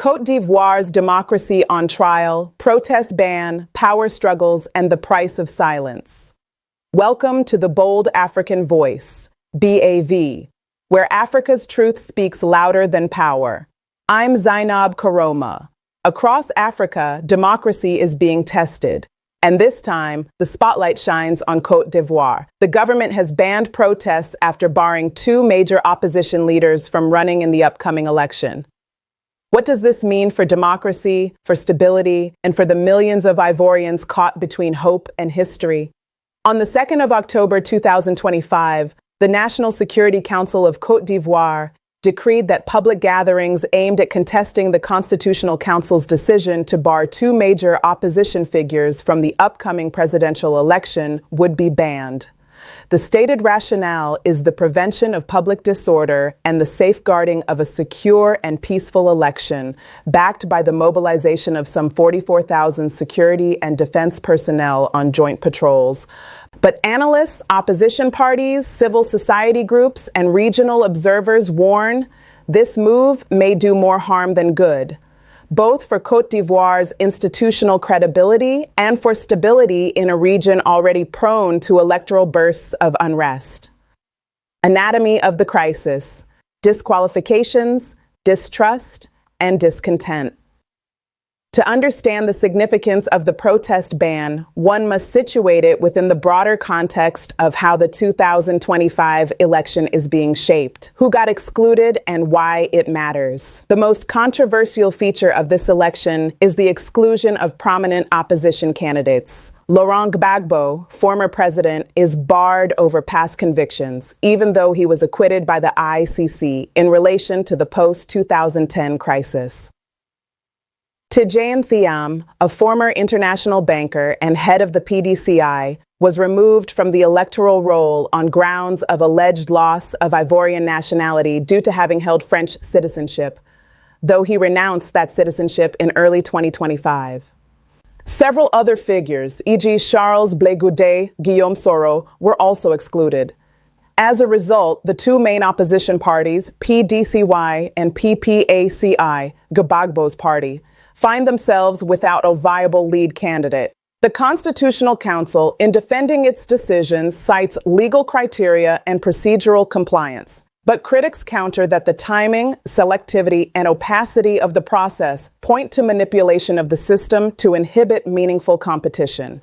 Côte d'Ivoire's democracy on trial, protest ban, power struggles, and the price of silence. Welcome to the Bold African Voice, BAV, where Africa's truth speaks louder than power. I'm Zainab Karoma. Across Africa, democracy is being tested. And this time, the spotlight shines on Côte d'Ivoire. The government has banned protests after barring two major opposition leaders from running in the upcoming election. What does this mean for democracy, for stability, and for the millions of Ivorians caught between hope and history? On the 2nd of October 2025, the National Security Council of Côte d'Ivoire decreed that public gatherings aimed at contesting the Constitutional Council's decision to bar two major opposition figures from the upcoming presidential election would be banned. The stated rationale is the prevention of public disorder and the safeguarding of a secure and peaceful election, backed by the mobilization of some 44,000 security and defense personnel on joint patrols. But analysts, opposition parties, civil society groups, and regional observers warn this move may do more harm than good, both for Côte d'Ivoire's institutional credibility and for stability in a region already prone to electoral bursts of unrest. Anatomy of the crisis: disqualifications, distrust, and discontent. To understand the significance of the protest ban, one must situate it within the broader context of how the 2025 election is being shaped, who got excluded, and why it matters. The most controversial feature of this election is the exclusion of prominent opposition candidates. Laurent Gbagbo, former president, is barred over past convictions, even though he was acquitted by the ICC in relation to the post-2010 crisis. Tidjane Thiam, a former international banker and head of the PDCI, was removed from the electoral roll on grounds of alleged loss of Ivorian nationality due to having held French citizenship, though he renounced that citizenship in early 2025. Several other figures, e.g. Charles Blé Goudet, Guillaume Soro, were also excluded. As a result, the two main opposition parties, PDCY and PPACI, Gbagbo's party, find themselves without a viable lead candidate. The Constitutional Council, in defending its decisions, cites legal criteria and procedural compliance. But critics counter that the timing, selectivity, and opacity of the process point to manipulation of the system to inhibit meaningful competition.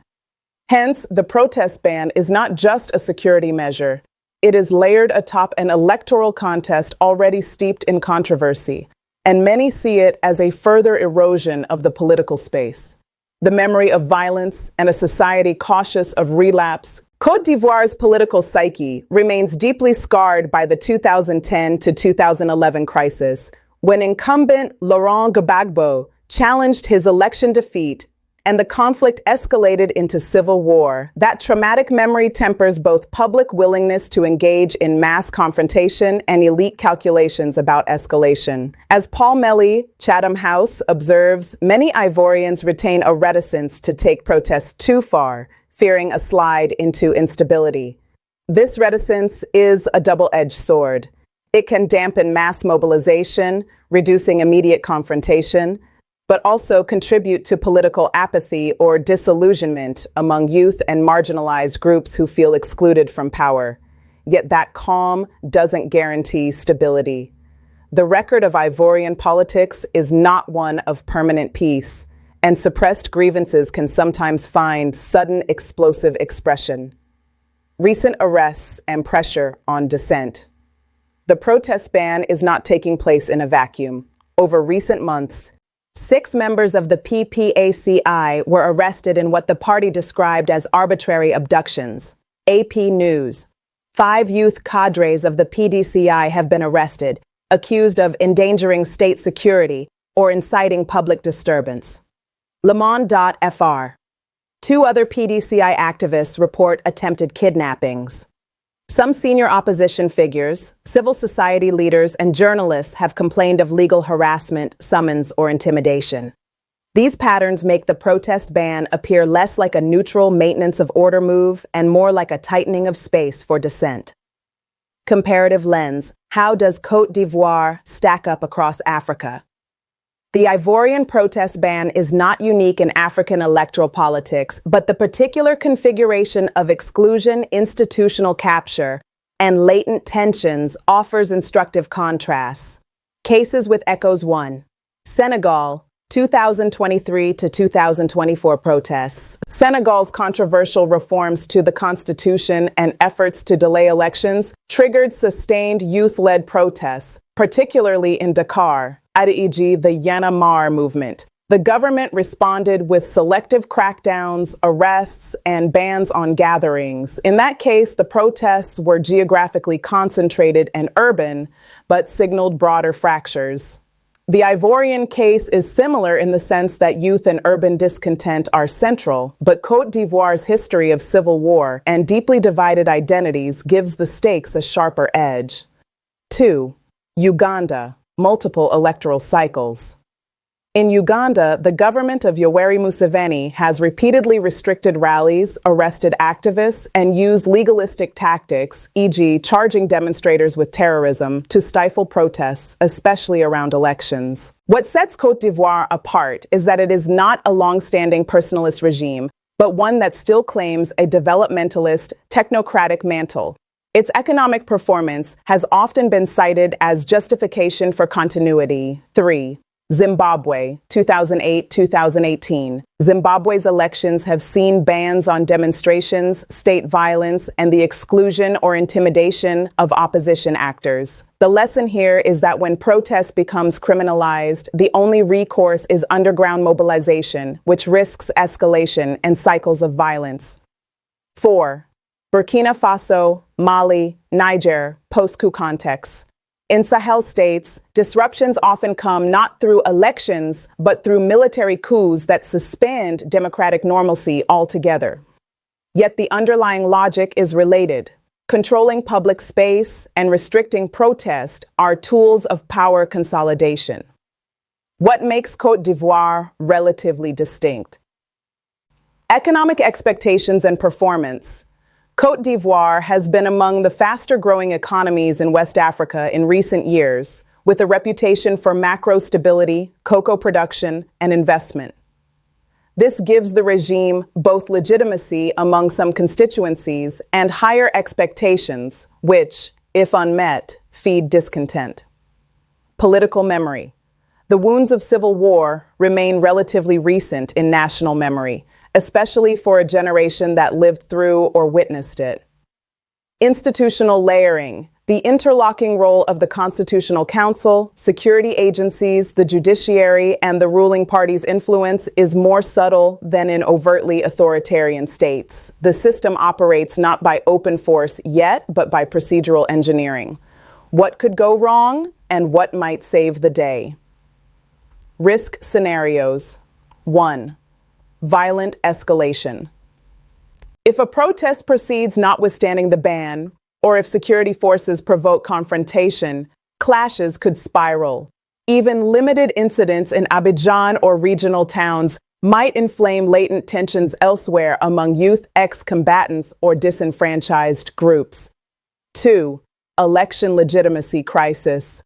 Hence, the protest ban is not just a security measure. It is layered atop an electoral contest already steeped in controversy, and many see it as a further erosion of the political space. The memory of violence and a society cautious of relapse, Côte d'Ivoire's political psyche remains deeply scarred by the 2010 to 2011 crisis, when incumbent Laurent Gbagbo challenged his election defeat and the conflict escalated into civil war. That traumatic memory tempers both public willingness to engage in mass confrontation and elite calculations about escalation. As Paul Melly, Chatham House, observes, many Ivorians retain a reticence to take protests too far, fearing a slide into instability. This reticence is a double-edged sword. It can dampen mass mobilization, reducing immediate confrontation, but also contribute to political apathy or disillusionment among youth and marginalized groups who feel excluded from power. Yet that calm doesn't guarantee stability. The record of Ivorian politics is not one of permanent peace, and suppressed grievances can sometimes find sudden explosive expression. Recent arrests and pressure on dissent. The protest ban is not taking place in a vacuum. Over recent months, 6 members of the PPACI were arrested in what the party described as arbitrary abductions. AP News. 5 youth cadres of the PDCI have been arrested, accused of endangering state security or inciting public disturbance. Le Monde.fr. 2 other PDCI activists report attempted kidnappings. Some senior opposition figures, civil society leaders, and journalists have complained of legal harassment, summons, or intimidation. These patterns make the protest ban appear less like a neutral maintenance of order move and more like a tightening of space for dissent. Comparative lens: how does Côte d'Ivoire stack up across Africa? The Ivorian protest ban is not unique in African electoral politics, but the particular configuration of exclusion, institutional capture, and latent tensions offers instructive contrasts. Cases with echoes 1. Senegal, 2023 to 2024 protests. Senegal's controversial reforms to the constitution and efforts to delay elections triggered sustained youth-led protests, particularly in Dakar, e.g. the Y'en a marre movement. The government responded with selective crackdowns, arrests, and bans on gatherings. In that case, the protests were geographically concentrated and urban, but signaled broader fractures. The Ivorian case is similar in the sense that youth and urban discontent are central, but Côte d'Ivoire's history of civil war and deeply divided identities gives the stakes a sharper edge. 2. Uganda, multiple electoral cycles. In Uganda, the government of Yoweri Museveni has repeatedly restricted rallies, arrested activists, and used legalistic tactics, e.g. charging demonstrators with terrorism, to stifle protests, especially around elections. What sets Côte d'Ivoire apart is that it is not a long-standing personalist regime, but one that still claims a developmentalist, technocratic mantle. Its economic performance has often been cited as justification for continuity. 3. Zimbabwe, 2008-2018. Zimbabwe's elections have seen bans on demonstrations, state violence, and the exclusion or intimidation of opposition actors. The lesson here is that when protest becomes criminalized, the only recourse is underground mobilization, which risks escalation and cycles of violence. 4. Burkina Faso, Mali, Niger, post-coup contexts. In Sahel states, disruptions often come not through elections, but through military coups that suspend democratic normalcy altogether. Yet the underlying logic is related. Controlling public space and restricting protest are tools of power consolidation. What makes Côte d'Ivoire relatively distinct? Economic expectations and performance. Côte d'Ivoire has been among the faster-growing economies in West Africa in recent years, with a reputation for macro stability, cocoa production, and investment. This gives the regime both legitimacy among some constituencies and higher expectations, which, if unmet, feed discontent. Political memory. The wounds of civil war remain relatively recent in national memory, especially for a generation that lived through or witnessed it. Institutional layering. The interlocking role of the Constitutional Council, security agencies, the judiciary, and the ruling party's influence is more subtle than in overtly authoritarian states. The system operates not by open force yet, but by procedural engineering. What could go wrong, and what might save the day? Risk scenarios. 1. Violent escalation. If a protest proceeds notwithstanding the ban, or if security forces provoke confrontation, clashes could spiral. Even limited incidents in Abidjan or regional towns might inflame latent tensions elsewhere among youth ex-combatants or disenfranchised groups. 2. Election legitimacy crisis.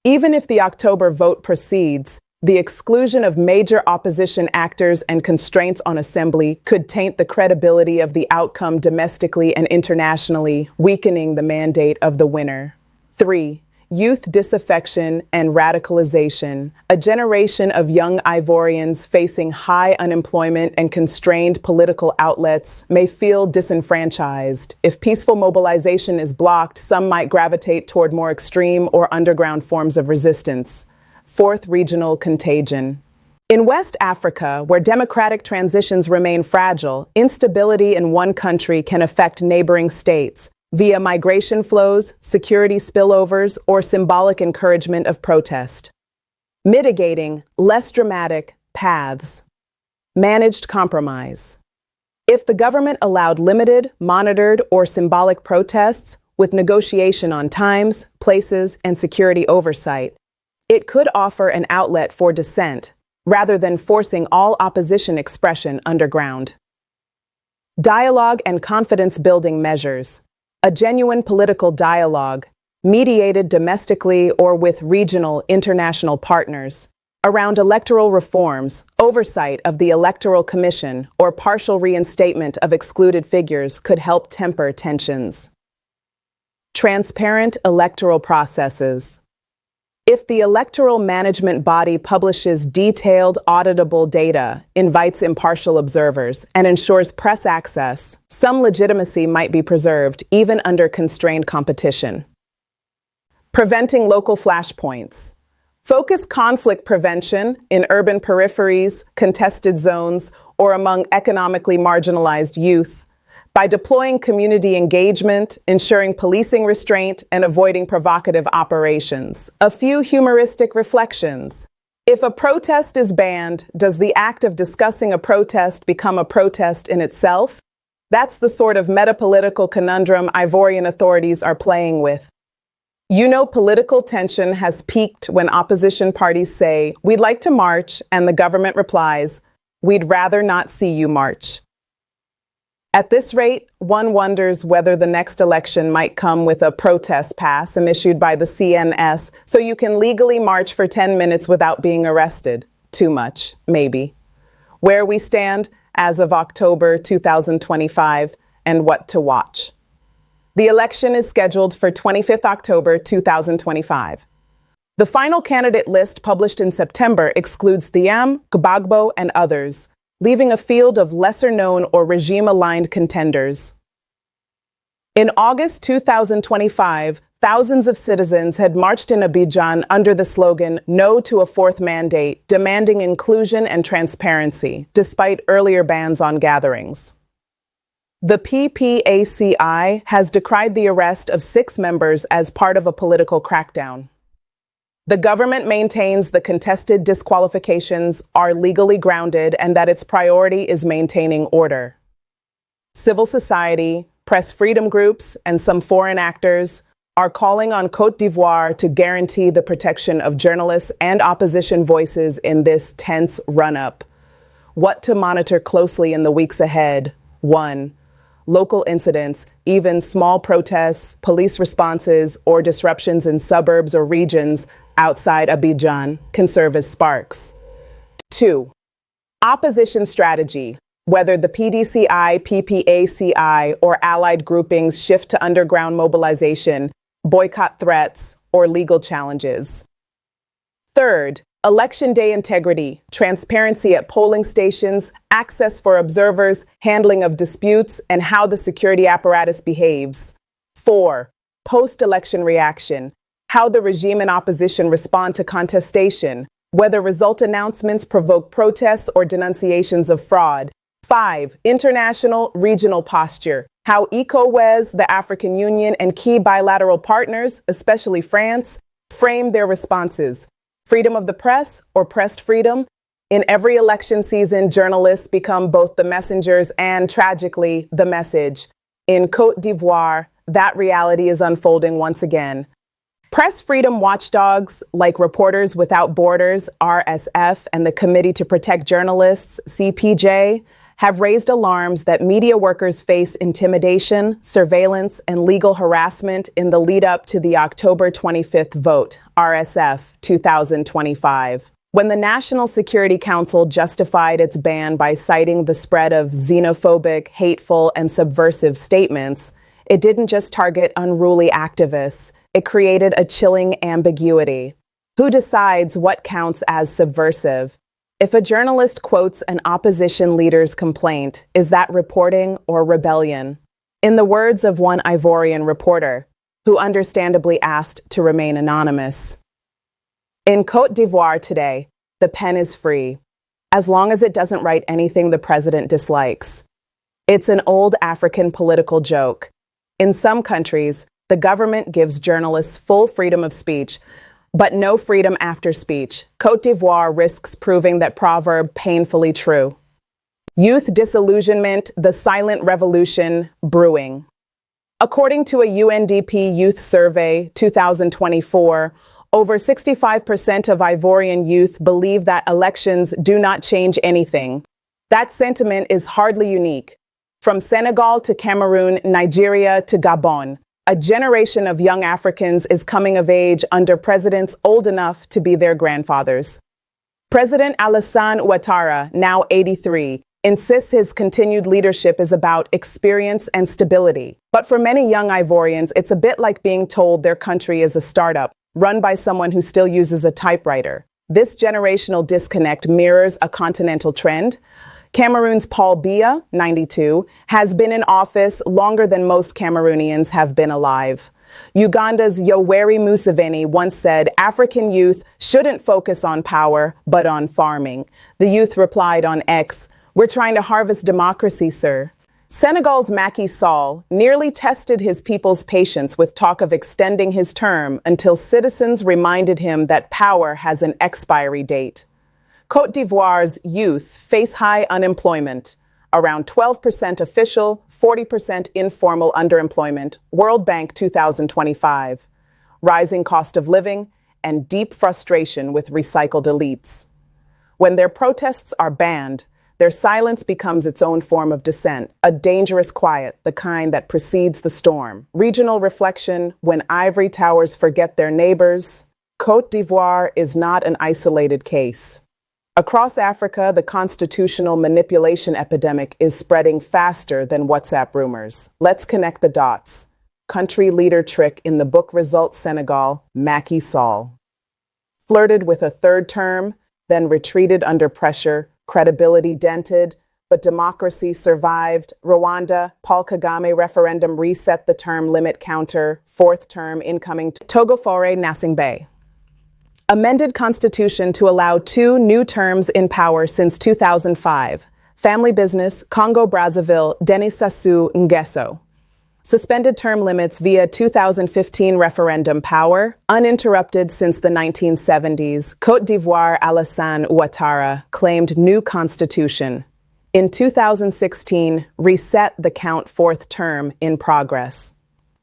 Even if the October vote proceeds, the exclusion of major opposition actors and constraints on assembly could taint the credibility of the outcome domestically and internationally, weakening the mandate of the winner. 3. Youth disaffection and radicalization. A generation of young Ivorians facing high unemployment and constrained political outlets may feel disenfranchised. If peaceful mobilization is blocked, some might gravitate toward more extreme or underground forms of resistance. 4th, regional contagion. In West Africa, where democratic transitions remain fragile, instability in one country can affect neighboring states via migration flows, security spillovers, or symbolic encouragement of protest. Mitigating, less dramatic, paths. Managed compromise. If the government allowed limited, monitored, or symbolic protests with negotiation on times, places, and security oversight, it could offer an outlet for dissent, rather than forcing all opposition expression underground. Dialogue and confidence-building measures. A genuine political dialogue, mediated domestically or with regional, international partners, around electoral reforms, oversight of the Electoral Commission, or partial reinstatement of excluded figures could help temper tensions. Transparent electoral processes. If the electoral management body publishes detailed, auditable data, invites impartial observers, and ensures press access, some legitimacy might be preserved even under constrained competition. Preventing local flashpoints. Focus conflict prevention in urban peripheries, contested zones, or among economically marginalized youth by deploying community engagement, ensuring policing restraint, and avoiding provocative operations. A few humoristic reflections. If a protest is banned, does the act of discussing a protest become a protest in itself? That's the sort of metapolitical conundrum Ivorian authorities are playing with. You know, political tension has peaked when opposition parties say, "We'd like to march," and the government replies, "We'd rather not see you march." At this rate, one wonders whether the next election might come with a protest pass issued by the CNS so you can legally march for 10 minutes without being arrested. Too much, maybe. Where we stand as of October 2025 and what to watch. The election is scheduled for 25th October 2025. The final candidate list published in September excludes Thiam, Gbagbo, and others, leaving a field of lesser-known or regime-aligned contenders. In August 2025, thousands of citizens had marched in Abidjan under the slogan "No to a Fourth Mandate," demanding inclusion and transparency, despite earlier bans on gatherings. The PPACI has decried the arrest of 6 members as part of a political crackdown. The government maintains the contested disqualifications are legally grounded and that its priority is maintaining order. Civil society, press freedom groups, and some foreign actors are calling on Côte d'Ivoire to guarantee the protection of journalists and opposition voices in this tense run-up. What to monitor closely in the weeks ahead? 1. Local incidents, even small protests, police responses, or disruptions in suburbs or regions outside Abidjan can serve as sparks. 2. Opposition strategy, whether the PDCI, PPACI, or allied groupings shift to underground mobilization, boycott threats, or legal challenges. 3rd, election day integrity, transparency at polling stations, access for observers, handling of disputes, and how the security apparatus behaves. 4. Post-election reaction, how the regime and opposition respond to contestation, whether result announcements provoke protests or denunciations of fraud. 5. International regional posture, how ECOWAS, the African Union, and key bilateral partners, especially France, frame their responses. Freedom of the press or pressed freedom? In every election season, journalists become both the messengers and, tragically, the message. In Côte d'Ivoire, that reality is unfolding once again. Press freedom watchdogs like Reporters Without Borders, RSF, and the Committee to Protect Journalists, CPJ, have raised alarms that media workers face intimidation, surveillance, and legal harassment in the lead-up to the October 25th vote, RSF 2025. When the National Security Council justified its ban by citing the spread of xenophobic, hateful, and subversive statements, it didn't just target unruly activists, it created a chilling ambiguity. Who decides what counts as subversive? If a journalist quotes an opposition leader's complaint, is that reporting or rebellion? In the words of one Ivorian reporter, who understandably asked to remain anonymous. In Côte d'Ivoire today, the pen is free, as long as it doesn't write anything the president dislikes. It's an old African political joke. In some countries, the government gives journalists full freedom of speech, but no freedom after speech. Côte d'Ivoire risks proving that proverb painfully true. Youth disillusionment, the silent revolution brewing. According to a UNDP youth survey, 2024, over 65% of Ivorian youth believe that elections do not change anything. That sentiment is hardly unique. From Senegal to Cameroon, Nigeria to Gabon, a generation of young Africans is coming of age under presidents old enough to be their grandfathers. President Alassane Ouattara, now 83, insists his continued leadership is about experience and stability. But for many young Ivorians, it's a bit like being told their country is a startup, run by someone who still uses a typewriter. This generational disconnect mirrors a continental trend. Cameroon's Paul Biya, 92, has been in office longer than most Cameroonians have been alive. Uganda's Yoweri Museveni once said African youth shouldn't focus on power, but on farming. The youth replied on X, "We're trying to harvest democracy, sir." Senegal's Macky Sall nearly tested his people's patience with talk of extending his term until citizens reminded him that power has an expiry date. Côte d'Ivoire's youth face high unemployment, around 12% official, 40% informal underemployment, World Bank 2025, rising cost of living, and deep frustration with recycled elites. When their protests are banned, their silence becomes its own form of dissent, a dangerous quiet, the kind that precedes the storm. Regional reflection, when ivory towers forget their neighbors. Côte d'Ivoire is not an isolated case. Across Africa, the constitutional manipulation epidemic is spreading faster than WhatsApp rumors. Let's connect the dots. Country leader trick in the book Results Senegal, Macky Sall. Flirted with a third term, then retreated under pressure, credibility dented, but democracy survived. Rwanda, Paul Kagame referendum reset the term limit counter, fourth term incoming. Togo Faure Nasingbe. Amended constitution to allow 2 new terms in power since 2005. Family business, Congo-Brazzaville, Denis Sassou Nguesso. Suspended term limits via 2015 referendum power, uninterrupted since the 1970s. Côte d'Ivoire Alassane Ouattara claimed new constitution. In 2016, reset the count fourth term in progress.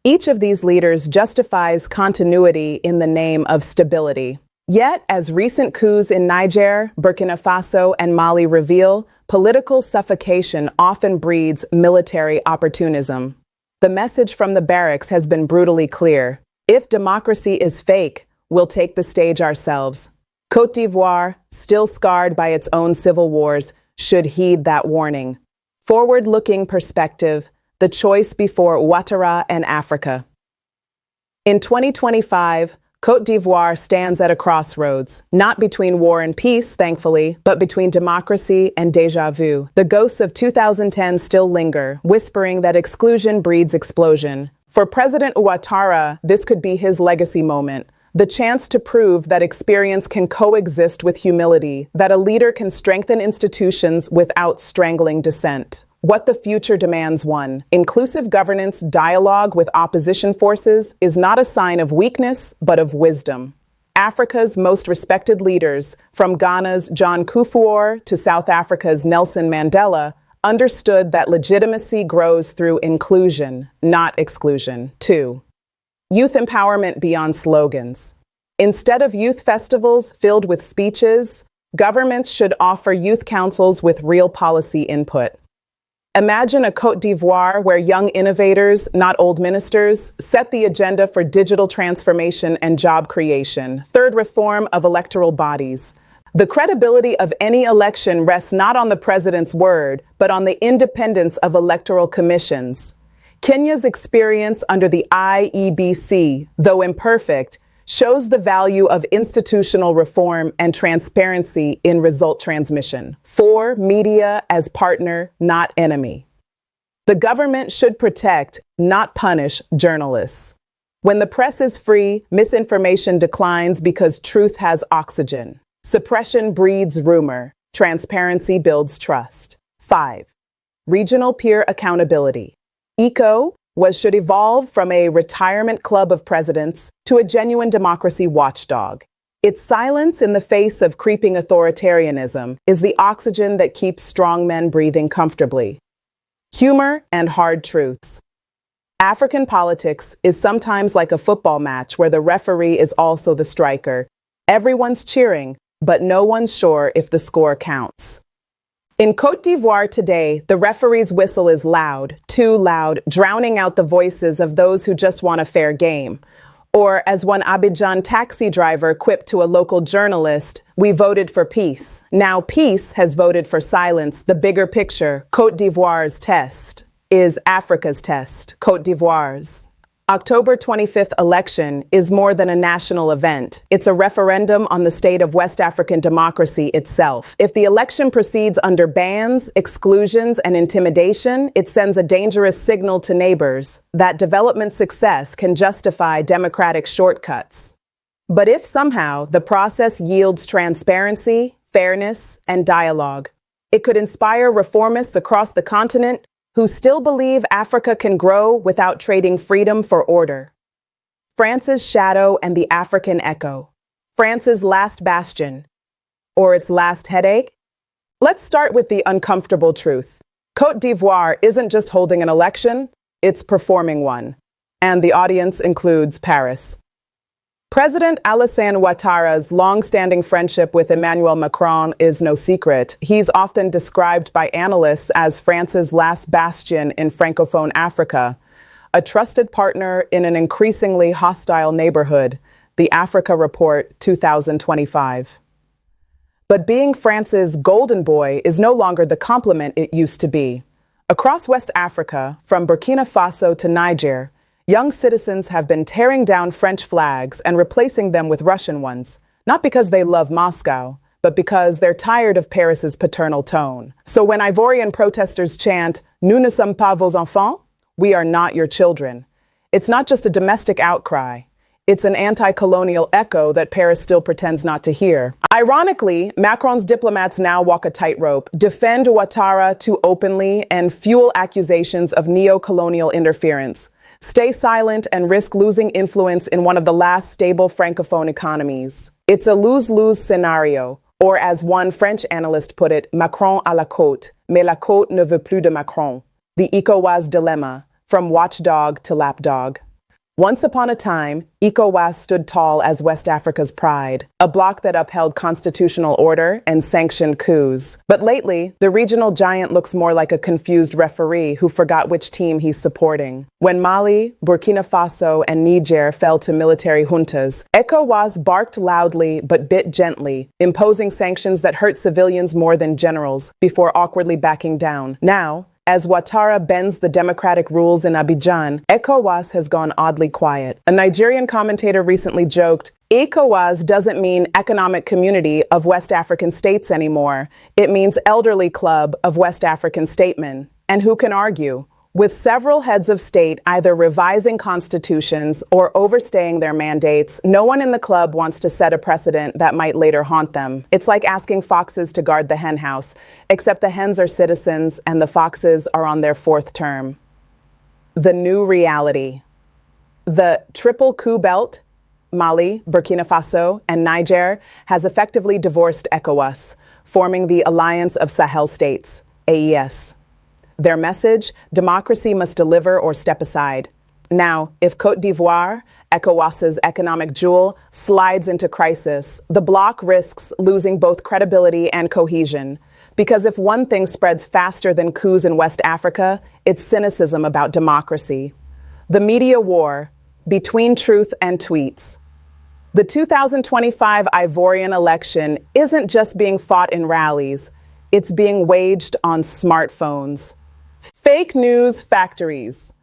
Each of these leaders justifies continuity in the name of stability. Yet, as recent coups in Niger, Burkina Faso, and Mali reveal, political suffocation often breeds military opportunism. The message from the barracks has been brutally clear. If democracy is fake, we'll take the stage ourselves. Côte d'Ivoire, still scarred by its own civil wars, should heed that warning. Forward-looking perspective, the choice before Ouattara and Africa. In 2025, Côte d'Ivoire stands at a crossroads, not between war and peace, thankfully, but between democracy and déjà vu. The ghosts of 2010 still linger, whispering that exclusion breeds explosion. For President Ouattara, this could be his legacy moment, the chance to prove that experience can coexist with humility, that a leader can strengthen institutions without strangling dissent. What the future demands, one. Inclusive governance dialogue with opposition forces is not a sign of weakness, but of wisdom. Africa's most respected leaders, from Ghana's John Kufuor to South Africa's Nelson Mandela, understood that legitimacy grows through inclusion, not exclusion. 2. Youth empowerment beyond slogans. Instead of youth festivals filled with speeches, governments should offer youth councils with real policy input. Imagine a Côte d'Ivoire where young innovators, not old ministers, set the agenda for digital transformation and job creation. 3rd, reform of electoral bodies. The credibility of any election rests not on the president's word, but on the independence of electoral commissions. Kenya's experience under the IEBC, though imperfect, shows the value of institutional reform and transparency in result transmission. 4, media as partner, not enemy. The government should protect, not punish, journalists. When the press is free, misinformation declines because truth has oxygen. Suppression breeds rumor. Transparency builds trust. 5. Regional peer accountability. ECO should evolve from a retirement club of presidents to a genuine democracy watchdog. Its silence in the face of creeping authoritarianism is the oxygen that keeps strong men breathing comfortably. Humor and hard truths. African politics is sometimes like a football match where the referee is also the striker. Everyone's cheering, but no one's sure if the score counts. In Côte d'Ivoire today, the referee's whistle is loud, too loud, drowning out the voices of those who just want a fair game. Or, as one Abidjan taxi driver quipped to a local journalist, "We voted for peace. Now peace has voted for silence. The bigger picture, Côte d'Ivoire's test, is Africa's test, Côte d'Ivoire's." October 25th election is more than a national event. It's a referendum on the state of West African democracy itself. If the election proceeds under bans, exclusions, and intimidation, it sends a dangerous signal to neighbors that development success can justify democratic shortcuts. But if somehow the process yields transparency, fairness, and dialogue, it could inspire reformists across the continent who still believe Africa can grow without trading freedom for order. France's shadow and the African echo. France's last bastion, or its last headache? Let's start with the uncomfortable truth. Côte d'Ivoire isn't just holding an election, it's performing one. And the audience includes Paris. President Alassane Ouattara's long-standing friendship with Emmanuel Macron is no secret. He's often described by analysts as France's last bastion in Francophone Africa, a trusted partner in an increasingly hostile neighborhood, the Africa Report 2025. But being France's golden boy is no longer the compliment it used to be. Across West Africa, from Burkina Faso to Niger, young citizens have been tearing down French flags and replacing them with Russian ones, not because they love Moscow, but because they're tired of Paris's paternal tone. So when Ivorian protesters chant, "Nous ne sommes pas vos enfants," we are not your children, it's not just a domestic outcry. It's an anti-colonial echo that Paris still pretends not to hear. Ironically, Macron's diplomats now walk a tightrope, defend Ouattara too openly, and fuel accusations of neo-colonial interference. Stay silent and risk losing influence in one of the last stable Francophone economies. It's a lose-lose scenario, or as one French analyst put it, Macron à la Côte, mais la Côte ne veut plus de Macron. The ECOWAS dilemma, from watchdog to lapdog. Once upon a time, ECOWAS stood tall as West Africa's pride, a bloc that upheld constitutional order and sanctioned coups. But lately, the regional giant looks more like a confused referee who forgot which team he's supporting. When Mali, Burkina Faso, and Niger fell to military juntas, ECOWAS barked loudly but bit gently, imposing sanctions that hurt civilians more than generals, before awkwardly backing down. Now, as Ouattara bends the democratic rules in Abidjan, ECOWAS has gone oddly quiet. A Nigerian commentator recently joked, ECOWAS doesn't mean Economic Community of West African States anymore. It means Elderly Club of West African Statesmen. And who can argue? With several heads of state either revising constitutions or overstaying their mandates, no one in the club wants to set a precedent that might later haunt them. It's like asking foxes to guard the hen house, except the hens are citizens and the foxes are on their fourth term. The new reality. The triple coup belt, Mali, Burkina Faso, and Niger, has effectively divorced ECOWAS, forming the Alliance of Sahel States, AES. Their message, democracy must deliver or step aside. Now, if Côte d'Ivoire, ECOWAS's economic jewel, slides into crisis, the bloc risks losing both credibility and cohesion. Because if one thing spreads faster than coups in West Africa, it's cynicism about democracy. The media war, between truth and tweets. The 2025 Ivorian election isn't just being fought in rallies, it's being waged on smartphones. Fake news factories.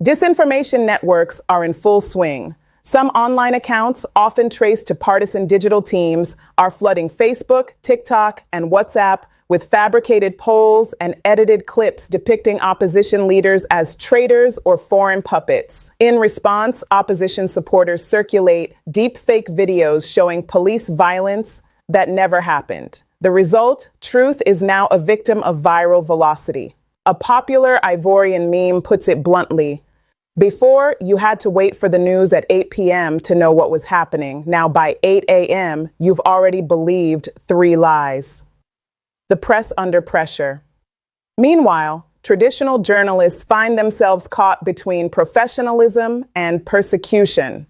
Disinformation networks are in full swing. Some online accounts, often traced to partisan digital teams, are flooding Facebook, TikTok, and WhatsApp with fabricated polls and edited clips depicting opposition leaders as traitors or foreign puppets. In response, opposition supporters circulate deepfake videos showing police violence that never happened. The result, truth is now a victim of viral velocity. A popular Ivorian meme puts it bluntly. Before, you had to wait for the news at 8 p.m. to know what was happening. Now by 8 a.m., you've already believed 3 lies. The press under pressure. Meanwhile, traditional journalists find themselves caught between professionalism and persecution.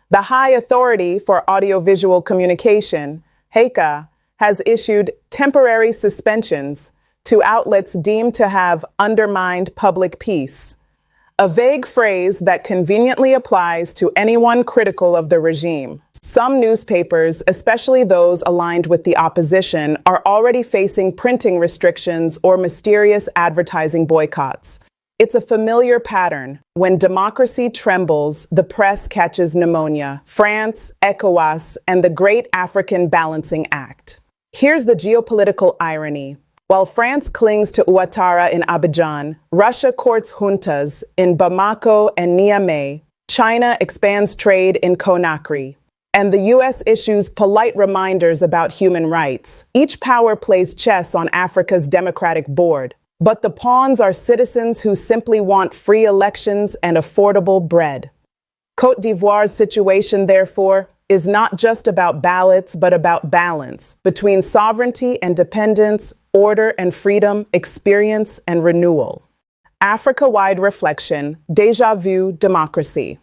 The High Authority for Audiovisual Communication, HECA, has issued temporary suspensions to outlets deemed to have undermined public peace. a vague phrase that conveniently applies to anyone critical of the regime. Some newspapers, especially those aligned with the opposition, are already facing printing restrictions or mysterious advertising boycotts. It's a familiar pattern. When democracy trembles, the press catches pneumonia. France, ECOWAS, and the Great African Balancing Act. Here's the geopolitical irony. While France clings to Ouattara in Abidjan, Russia courts juntas in Bamako and Niamey, China expands trade in Conakry, and the U.S. issues polite reminders about human rights. Each power plays chess on Africa's democratic board. But the pawns are citizens who simply want free elections and affordable bread. Côte d'Ivoire's situation, therefore, is not just about ballots, but about balance between sovereignty and dependence, order and freedom, experience and renewal. Africa-wide reflection, déjà vu democracy.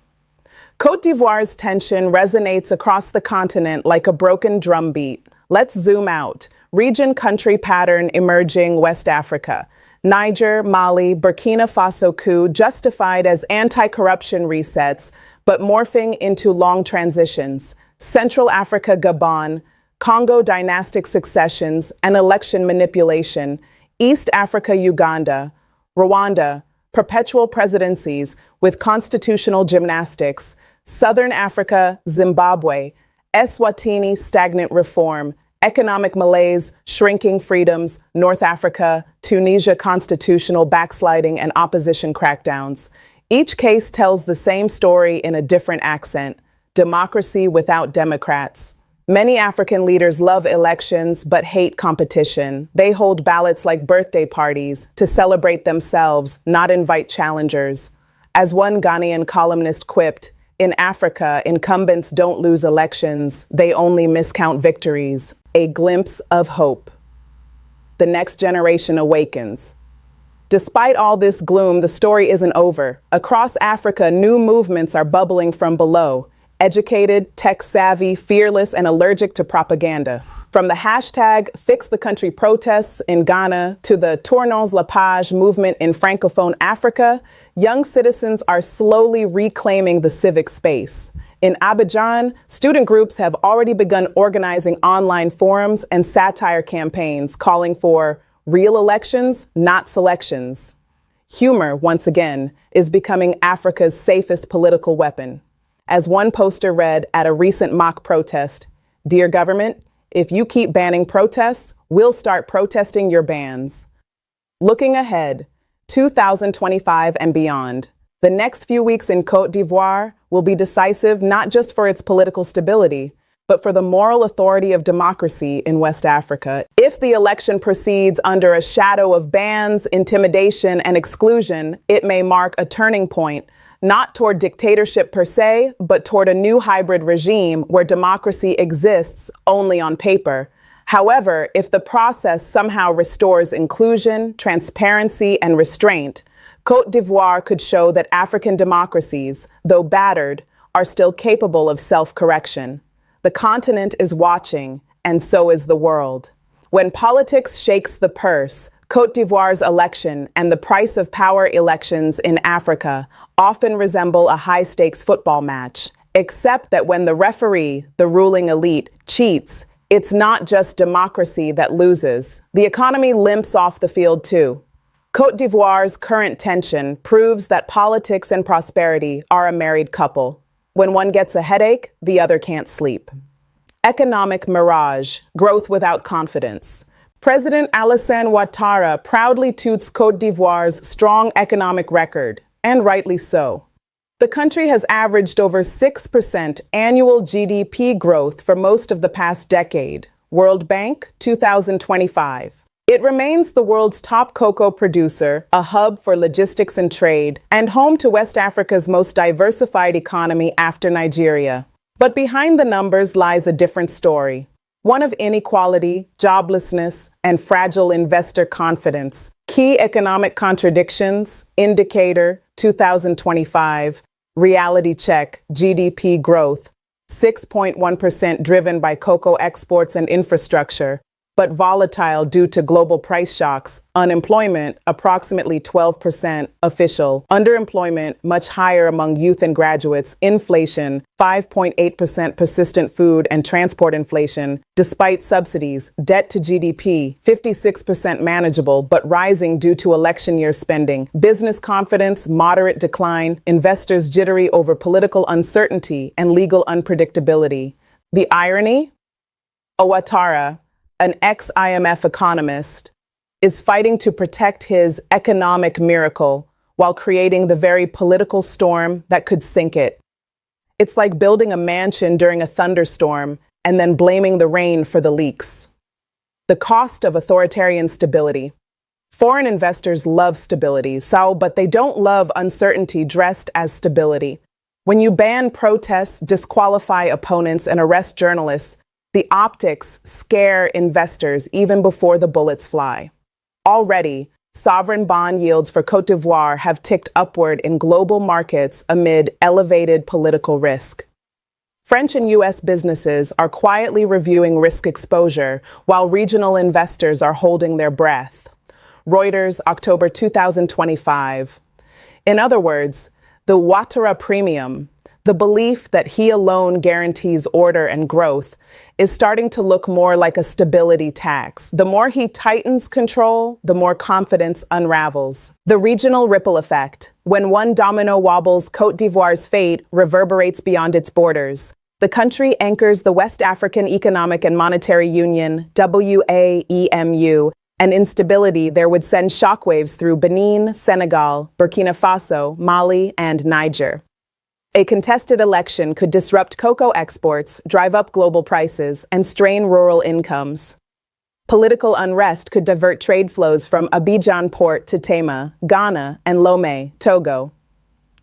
Côte d'Ivoire's tension resonates across the continent like a broken drumbeat. Let's zoom out. Region-country pattern emerging West Africa. Niger, Mali, Burkina Faso coup justified as anti-corruption resets, but morphing into long transitions. Central Africa, Gabon, Congo dynastic successions and election manipulation. East Africa, Uganda, Rwanda, perpetual presidencies with constitutional gymnastics. Southern Africa, Zimbabwe, Eswatini, stagnant reform. Economic malaise, shrinking freedoms, North Africa, Tunisia, constitutional backsliding and opposition crackdowns. Each case tells the same story in a different accent. Democracy without Democrats. Many African leaders love elections but hate competition. They hold ballots like birthday parties to celebrate themselves, not invite challengers. As one Ghanaian columnist quipped, in Africa, incumbents don't lose elections, they only miscount victories. A glimpse of hope. The next generation awakens. Despite all this gloom, the story isn't over. Across Africa, new movements are bubbling from below. Educated, tech-savvy, fearless, and allergic to propaganda. From the hashtag Fix the Country protests in Ghana to the Tournons la Page movement in Francophone Africa, young citizens are slowly reclaiming the civic space. In Abidjan, student groups have already begun organizing online forums and satire campaigns calling for real elections, not selections. Humor, once again, is becoming Africa's safest political weapon. As one poster read at a recent mock protest, "Dear government, if you keep banning protests, we'll start protesting your bans." Looking ahead, 2025 and beyond, the next few weeks in Côte d'Ivoire will be decisive not just for its political stability, but for the moral authority of democracy in West Africa. If the election proceeds under a shadow of bans, intimidation, and exclusion, it may mark a turning point, not toward dictatorship per se, but toward a new hybrid regime where democracy exists only on paper. However, if the process somehow restores inclusion, transparency, and restraint, Côte d'Ivoire could show that African democracies, though battered, are still capable of self-correction. The continent is watching, and so is the world. When politics shakes the purse, Côte d'Ivoire's election and the price of power elections in Africa often resemble a high-stakes football match, except that when the referee, the ruling elite, cheats, it's not just democracy that loses. The economy limps off the field too. Côte d'Ivoire's current tension proves that politics and prosperity are a married couple. When one gets a headache, the other can't sleep. Economic mirage, growth without confidence. President Alassane Ouattara proudly toots Côte d'Ivoire's strong economic record, and rightly so. The country has averaged over 6% annual GDP growth for most of the past decade. World Bank, 2025. It remains the world's top cocoa producer, a hub for logistics and trade, and home to West Africa's most diversified economy after Nigeria. But behind the numbers lies a different story. One of inequality, joblessness, and fragile investor confidence. Key economic contradictions, indicator, 2025, reality check, GDP growth, 6.1% driven by cocoa exports and infrastructure, but volatile due to global price shocks. Unemployment, approximately 12% official. Underemployment, much higher among youth and graduates. Inflation, 5.8% persistent food and transport inflation, despite subsidies. Debt to GDP, 56% manageable, but rising due to election year spending. Business confidence, moderate decline. Investors jittery over political uncertainty and legal unpredictability. The irony? Ouattara, an ex-IMF economist, is fighting to protect his economic miracle while creating the very political storm that could sink it. It's like building a mansion during a thunderstorm and then blaming the rain for the leaks. The cost of authoritarian stability. Foreign investors love stability, but they don't love uncertainty dressed as stability. When you ban protests, disqualify opponents, and arrest journalists, the optics scare investors even before the bullets fly. Already, sovereign bond yields for Côte d'Ivoire have ticked upward in global markets amid elevated political risk. French and U.S. businesses are quietly reviewing risk exposure, while regional investors are holding their breath. Reuters, October 2025. In other words, the Ouattara premium, the belief that he alone guarantees order and growth, is starting to look more like a stability tax. The more he tightens control, the more confidence unravels. The regional ripple effect. When one domino wobbles, Côte d'Ivoire's fate reverberates beyond its borders. The country anchors the West African Economic and Monetary Union, WAEMU, and instability there would send shockwaves through Benin, Senegal, Burkina Faso, Mali, and Niger. A contested election could disrupt cocoa exports, drive up global prices, and strain rural incomes. Political unrest could divert trade flows from Abidjan port to Tema, Ghana, and Lomé, Togo.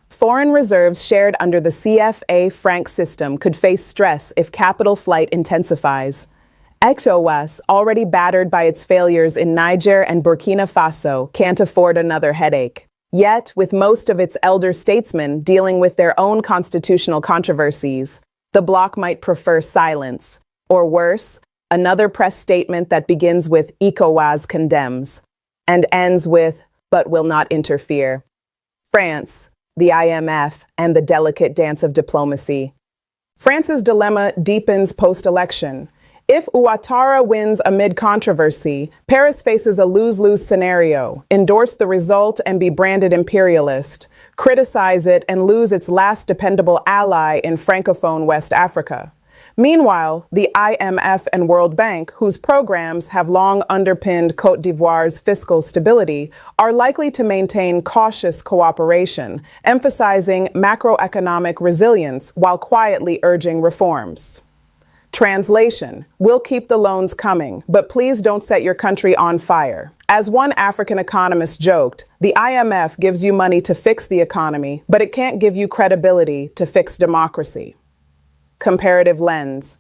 Foreign reserves shared under the CFA franc system could face stress if capital flight intensifies. ECOWAS, already battered by its failures in Niger and Burkina Faso, can't afford another headache. Yet, with most of its elder statesmen dealing with their own constitutional controversies, the bloc might prefer silence. Or worse, another press statement that begins with ECOWAS condemns and ends with, but will not interfere. France, the IMF, and the delicate dance of diplomacy. France's dilemma deepens post-election. If Ouattara wins amid controversy, Paris faces a lose-lose scenario: endorse the result and be branded imperialist, criticize it and lose its last dependable ally in Francophone West Africa. Meanwhile, the IMF and World Bank, whose programs have long underpinned Côte d'Ivoire's fiscal stability, are likely to maintain cautious cooperation, emphasizing macroeconomic resilience while quietly urging reforms. Translation: we'll keep the loans coming, but please don't set your country on fire. As one African economist joked, the IMF gives you money to fix the economy, but it can't give you credibility to fix democracy. Comparative lens.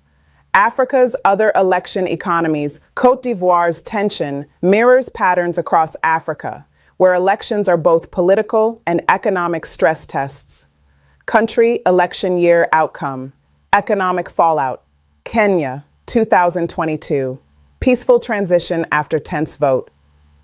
Africa's other election economies, Côte d'Ivoire's tension mirrors patterns across Africa, where elections are both political and economic stress tests. Country election year outcome. Economic fallout. Kenya, 2022. Peaceful transition after tense vote.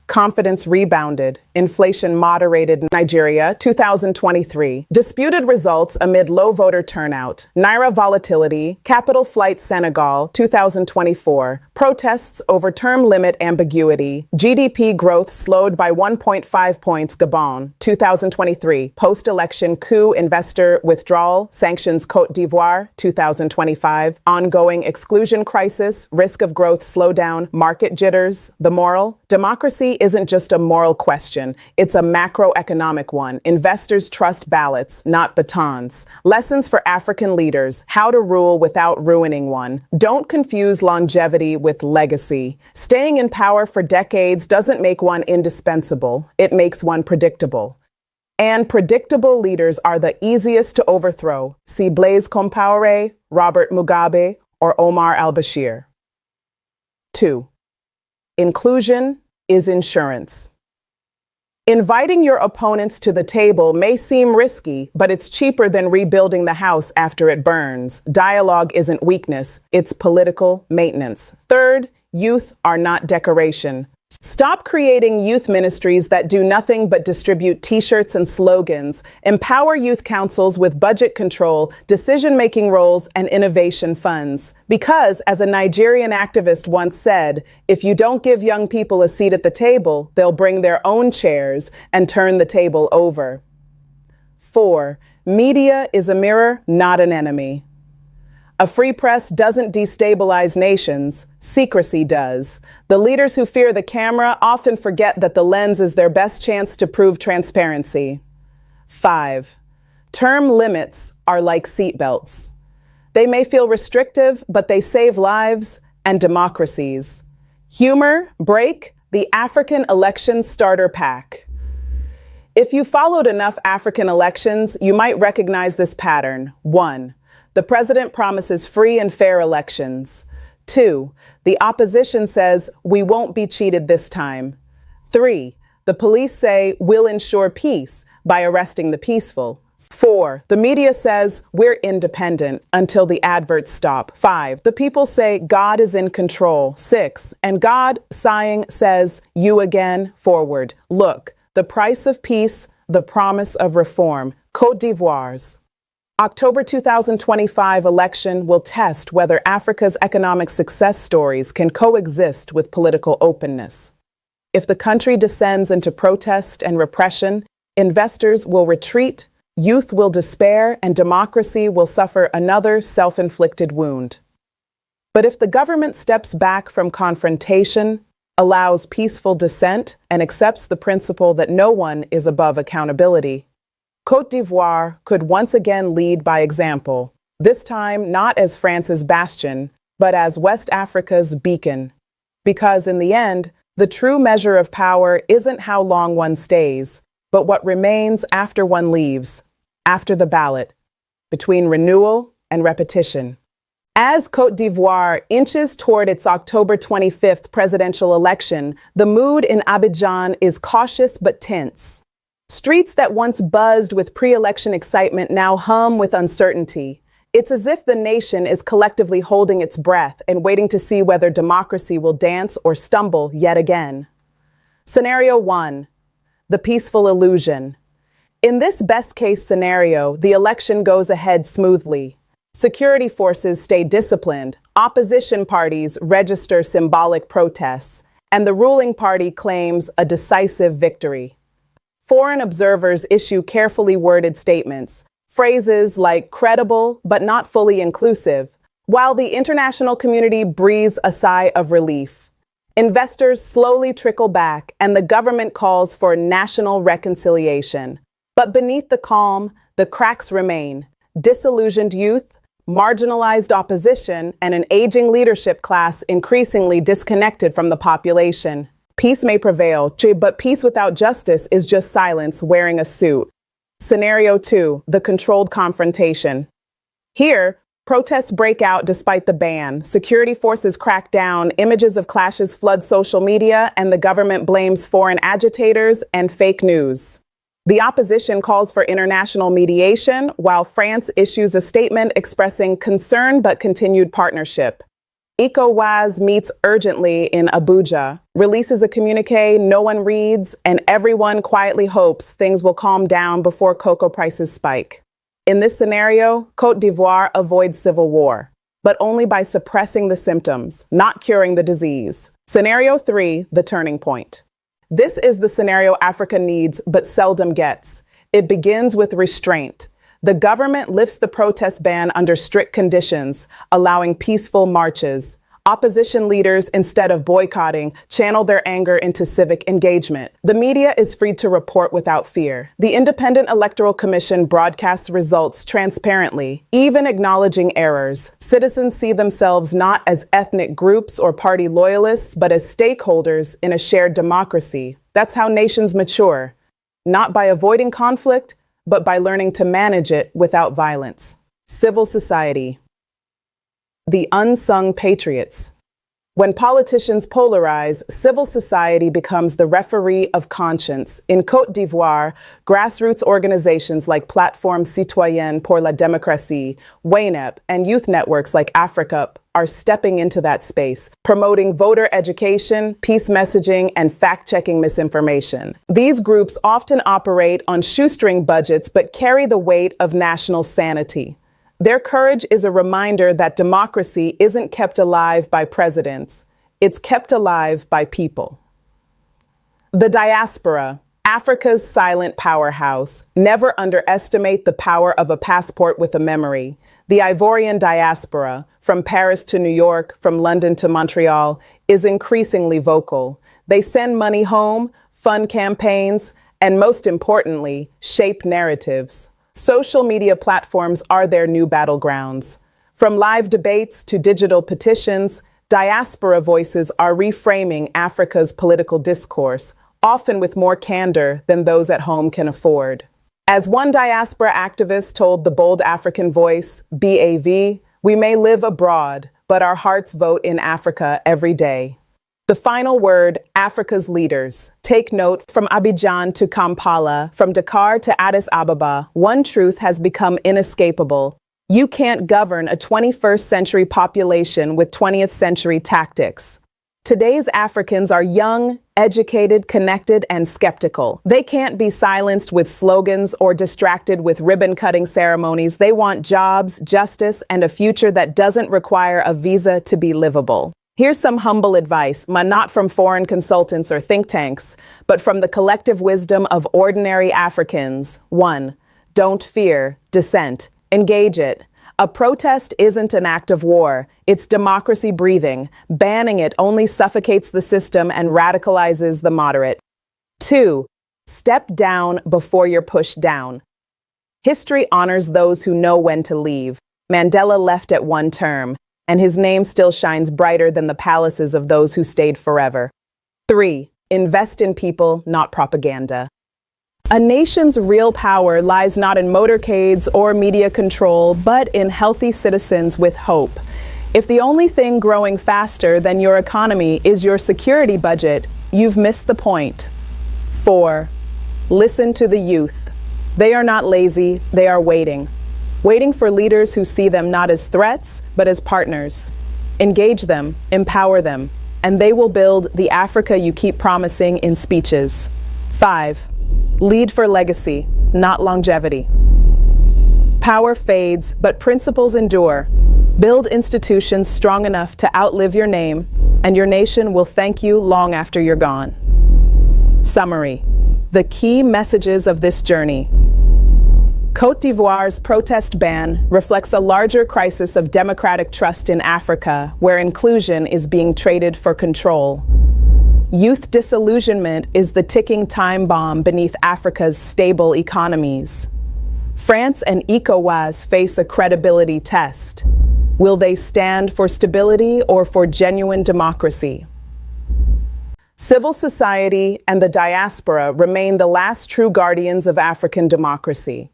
Confidence rebounded. Inflation moderated. Nigeria, 2023. Disputed results amid low voter turnout. Naira volatility. Capital flight. Senegal, 2024. Protests over term limit ambiguity. GDP growth slowed by 1.5 points. Gabon, 2023. Post-election coup. Investor withdrawal. Sanctions. Côte d'Ivoire, 2025. Ongoing exclusion crisis. Risk of growth slowdown. Market jitters. The moral: democracy isn't just a moral question, it's a macroeconomic one. Investors trust ballots, not batons. Lessons for African leaders: how to rule without ruining one. Don't confuse longevity with legacy. Staying in power for decades doesn't make one indispensable, it makes one predictable. And predictable leaders are the easiest to overthrow. See Blaise Compaoré, Robert Mugabe, or Omar al-Bashir. 2. Inclusion is insurance. Inviting your opponents to the table may seem risky, but it's cheaper than rebuilding the house after it burns. Dialogue isn't weakness, it's political maintenance. Third, Youth are not decoration. Stop creating youth ministries that do nothing but distribute t-shirts and slogans. Empower youth councils with budget control, decision-making roles, and innovation funds. Because, as a Nigerian activist once said, if you don't give young people a seat at the table, they'll bring their own chairs and turn the table over. 4. Media is a mirror, not an enemy. A free press doesn't destabilize nations, secrecy does. The leaders who fear the camera often forget that the lens is their best chance to prove transparency. 5. Term limits are like seatbelts. They may feel restrictive, but they save lives and democracies. Humor, break, the African election starter pack. If you followed enough African elections, you might recognize this pattern. 1. The president promises free and fair elections. 2. The opposition says, we won't be cheated this time. 3. The police say, we'll ensure peace by arresting the peaceful. 4. The media says, we're independent until the adverts stop. 5. The people say, God is in control. 6. And God, sighing, says, you again, forward. Look, the price of peace, the promise of reform. Côte d'Ivoire's October 2025 election will test whether Africa's economic success stories can coexist with political openness. If the country descends into protest and repression, investors will retreat, youth will despair, and democracy will suffer another self-inflicted wound. But if the government steps back from confrontation, allows peaceful dissent, and accepts the principle that no one is above accountability, Côte d'Ivoire could once again lead by example, this time not as France's bastion, but as West Africa's beacon. Because in the end, the true measure of power isn't how long one stays, but what remains after one leaves, after the ballot, between renewal and repetition. As Côte d'Ivoire inches toward its October 25th presidential election, the mood in Abidjan is cautious but tense. Streets that once buzzed with pre-election excitement now hum with uncertainty. It's as if the nation is collectively holding its breath and waiting to see whether democracy will dance or stumble yet again. Scenario 1. The peaceful illusion. In this best-case scenario, the election goes ahead smoothly. Security forces stay disciplined, opposition parties register symbolic protests, and the ruling party claims a decisive victory. Foreign observers issue carefully worded statements, phrases like credible but not fully inclusive, while the international community breathes a sigh of relief. Investors slowly trickle back, and the government calls for national reconciliation. But beneath the calm, the cracks remain. Disillusioned youth, marginalized opposition, and an aging leadership class increasingly disconnected from the population. Peace may prevail, but peace without justice is just silence wearing a suit. Scenario 2, the controlled confrontation. Here, protests break out despite the ban. Security forces crack down, images of clashes flood social media, and the government blames foreign agitators and fake news. The opposition calls for international mediation, while France issues a statement expressing concern but continued partnership. ECOWAS meets urgently in Abuja, releases a communique no one reads, and everyone quietly hopes things will calm down before cocoa prices spike. In this scenario, Côte d'Ivoire avoids civil war, but only by suppressing the symptoms, not curing the disease. Scenario 3, the turning point. This is the scenario Africa needs but seldom gets. It begins with restraint. The government lifts the protest ban under strict conditions, allowing peaceful marches. Opposition leaders, instead of boycotting, channel their anger into civic engagement. The media is free to report without fear. The Independent Electoral Commission broadcasts results transparently, even acknowledging errors. Citizens see themselves not as ethnic groups or party loyalists, but as stakeholders in a shared democracy. That's how nations mature, not by avoiding conflict, but by learning to manage it without violence. Civil society. The unsung patriots. When politicians polarize, civil society becomes the referee of conscience. In Côte d'Ivoire, grassroots organizations like Plateforme Citoyenne pour la Démocratie, WANEP, and youth networks like AfriCup are stepping into that space, promoting voter education, peace messaging, and fact-checking misinformation. These groups often operate on shoestring budgets but carry the weight of national sanity. Their courage is a reminder that democracy isn't kept alive by presidents, it's kept alive by people. The diaspora, Africa's silent powerhouse. Never underestimate the power of a passport with a memory. The Ivorian diaspora, from Paris to New York, from London to Montreal, is increasingly vocal. They send money home, fund campaigns, and most importantly, shape narratives. Social media platforms are their new battlegrounds. From live debates to digital petitions, diaspora voices are reframing Africa's political discourse, often with more candor than those at home can afford. As one diaspora activist told the Bold African Voice, BAV, we may live abroad, but our hearts vote in Africa every day. The final word, Africa's leaders. Take note, from Abidjan to Kampala, from Dakar to Addis Ababa, one truth has become inescapable. You can't govern a 21st century population with 20th century tactics. Today's Africans are young, educated, connected, and skeptical. They can't be silenced with slogans or distracted with ribbon-cutting ceremonies. They want jobs, justice, and a future that doesn't require a visa to be livable. Here's some humble advice, not from foreign consultants or think tanks, but from the collective wisdom of ordinary Africans. 1. Don't fear dissent. Engage it. A protest isn't an act of war. It's democracy breathing. Banning it only suffocates the system and radicalizes the moderate. 2. Step down before you're pushed down. History honors those who know when to leave. Mandela left at one term, and his name still shines brighter than the palaces of those who stayed forever. 3. Invest in people, not propaganda. A nation's real power lies not in motorcades or media control, but in healthy citizens with hope. If the only thing growing faster than your economy is your security budget, you've missed the point. 4. Listen to the youth. They are not lazy, they are waiting. Waiting for leaders who see them not as threats, but as partners. Engage them, empower them, and they will build the Africa you keep promising in speeches. 5. Lead for legacy, not longevity. Power fades, but principles endure. Build institutions strong enough to outlive your name, and your nation will thank you long after you're gone. Summary. The key messages of this journey. Côte d'Ivoire's protest ban reflects a larger crisis of democratic trust in Africa, where inclusion is being traded for control. Youth disillusionment is the ticking time bomb beneath Africa's stable economies. France and ECOWAS face a credibility test. Will they stand for stability or for genuine democracy? Civil society and the diaspora remain the last true guardians of African democracy.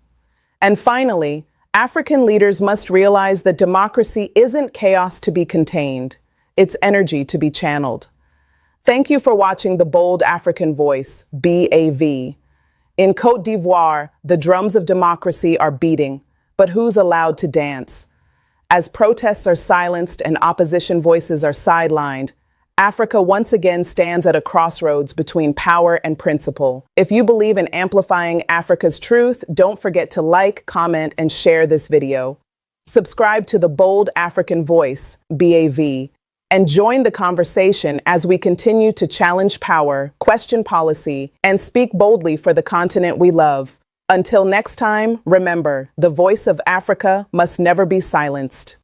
And finally, African leaders must realize that democracy isn't chaos to be contained, it's energy to be channeled. Thank you for watching The Bold African Voice, BAV. In Côte d'Ivoire, the drums of democracy are beating, but who's allowed to dance? As protests are silenced and opposition voices are sidelined, Africa once again stands at a crossroads between power and principle. If you believe in amplifying Africa's truth, don't forget to like, comment, and share this video. Subscribe to The Bold African Voice, BAV, and join the conversation as we continue to challenge power, question policy, and speak boldly for the continent we love. Until next time, remember, the voice of Africa must never be silenced.